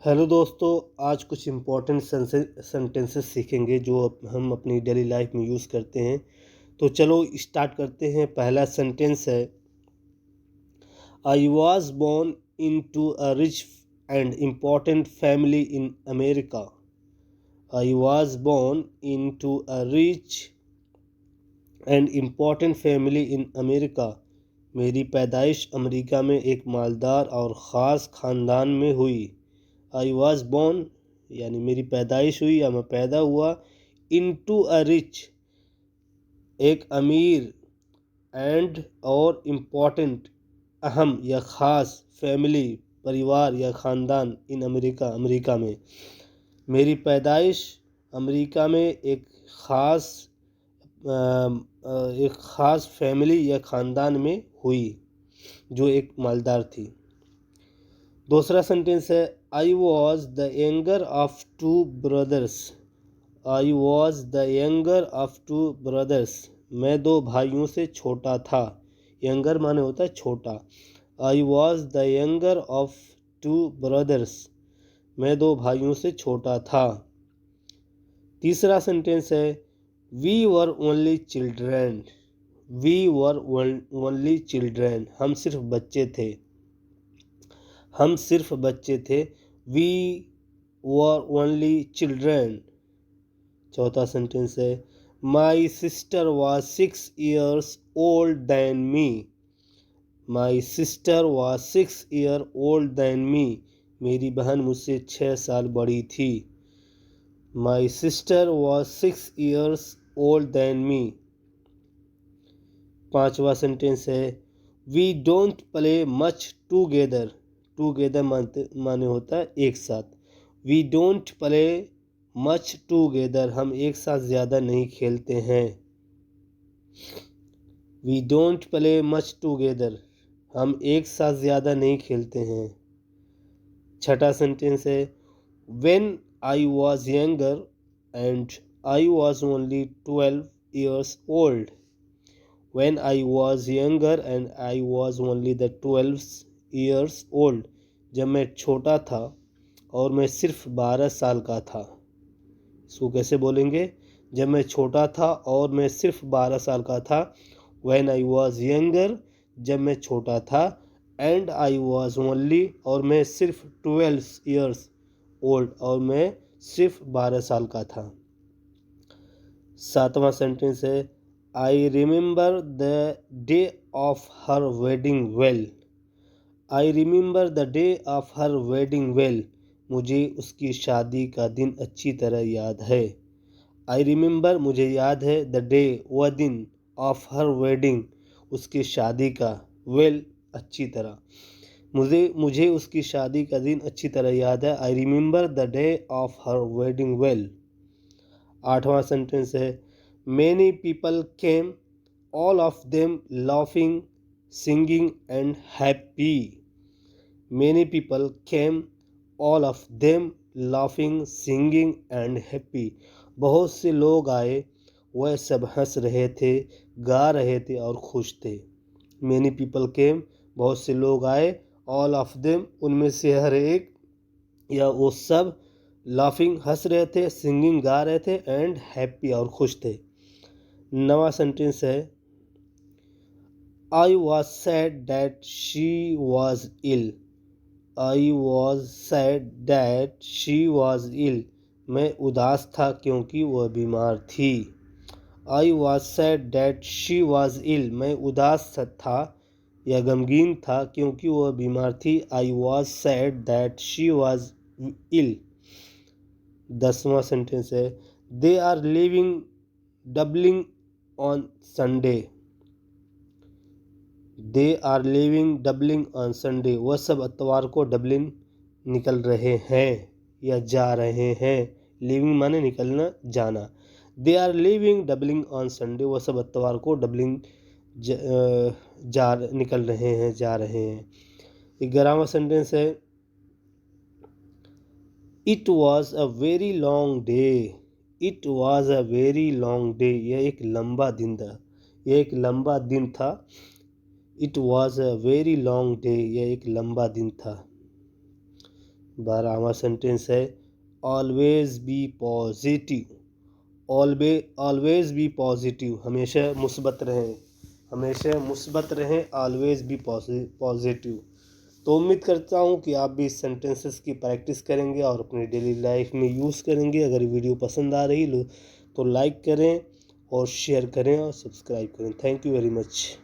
Hello दोस्तों, आज कुछ इम्पोर्टेंट सेंटेंसेस सीखेंगे जो हम अपनी डेली लाइफ में यूज़ करते हैं। तो चलो स्टार्ट करते हैं। पहला सेंटेंस है, I was born into a rich and important family in America. I was born into a rich and important family in America. मेरी पैदाइश अमेरिका में एक मालदार और ख़ास ख़ानदान में हुई। आई वॉज बोर्न यानी मेरी पैदाइश हुई या मैं पैदा हुआ, इनटू अ रिच एक अमीर, एंड और इम्पॉर्टेंट अहम या ख़ास, फैमिली परिवार या ख़ानदान इन अमेरिका अमेरिका में। मेरी पैदाइश अमेरिका में एक ख़ास फैमिली या ख़ानदान में हुई जो एक मालदार थी। दूसरा सेंटेंस है, I was the younger of two brothers. I was the younger of two brothers. मैं दो भाइयों से छोटा था। यंगर माने होता है छोटा। I was the younger of two brothers. मैं दो भाइयों से छोटा था। तीसरा सेंटेंस है, we were only children. We were only children. हम सिर्फ बच्चे थे। हम सिर्फ बच्चे थे। We were only children. चौथा सेंटेंस है, my sister was 6 years old than me. My sister was 6 years old than me. मेरी बहन मुझसे 6 साल बड़ी थी। My sister was 6 years old than me. पांचवा सेंटेंस है, we don't play much together. Together माने होता है एक साथ। We don't play much together. हम एक साथ ज़्यादा नहीं खेलते हैं। We don't play much together. हम एक साथ ज़्यादा नहीं खेलते हैं। छठा सेंटेंस है, when I was younger and I was only 12 years old. When I was younger and I was only the 12 years old. जब मैं छोटा था और मैं सिर्फ 12 साल का था। इसको कैसे बोलेंगे? जब मैं छोटा था और मैं सिर्फ 12 साल का था। When I was younger, जब मैं छोटा था, and I was only, और मैं सिर्फ 12 years old, और मैं सिर्फ 12 साल का था। सातवां सेंटेंस है, I remember the day of her wedding well. I remember the day of her wedding well. मुझे उसकी शादी का दिन अच्छी तरह याद है। आई रिमेंबर मुझे याद है, द डे वह दिन, ऑफ हर वेडिंग उसकी शादी का, वेल अच्छी तरह। मुझे उसकी शादी का दिन अच्छी तरह याद है। I remember the day of her wedding well. आठवां सेंटेंस है, many people came, all of them laughing, singing and happy. Many people came, all of them laughing, singing and happy. बहुत से लोग आए, वह सब हंस रहे थे, गा रहे थे और खुश थे। Many people came, बहुत से लोग आए, all of them उनमें से हर एक या वो सब, लाफिंग हंस रहे थे, सिंगिंग गा रहे थे, एंड हैप्पी और खुश थे। नवा सेंटेंस है, I was sad that she was ill. I was sad that she was ill. मैं उदास था क्योंकि वह बीमार थी। I was sad that she was ill. मैं उदास था या गमगीन था क्योंकि वह बीमार थी। I was sad that she was ill. 10वां सेंटेंस है, they are living Dublin on Sunday. They are living Dublin on Sunday. वह सब इतवार को डबलिन निकल रहे हैं या जा रहे हैं। लिविंग माने निकलना, जाना। They are living Dublin on Sunday. वह सब इतवार को डबलिंग निकल रहे हैं, जा रहे हैं। 11वां सेंटेंस है, it was a very long day. It was a very long day. यह एक लंबा दिन था। यह एक लंबा दिन था। It was a very long day. यह एक लंबा दिन था। 12वां सेंटेंस है always be positive. Always be positive, हमेशा मुस्बत रहें, हमेशा मुस्बत रहें, ऑलवेज बी पॉजिटिव। तो उम्मीद करता हूँ कि आप भी इस सेंटेंसेस की प्रैक्टिस करेंगे और अपनी डेली लाइफ में यूज़ करेंगे। अगर वीडियो पसंद आ रही तो लाइक करें और शेयर करें और सब्सक्राइब करें। Thank you very much.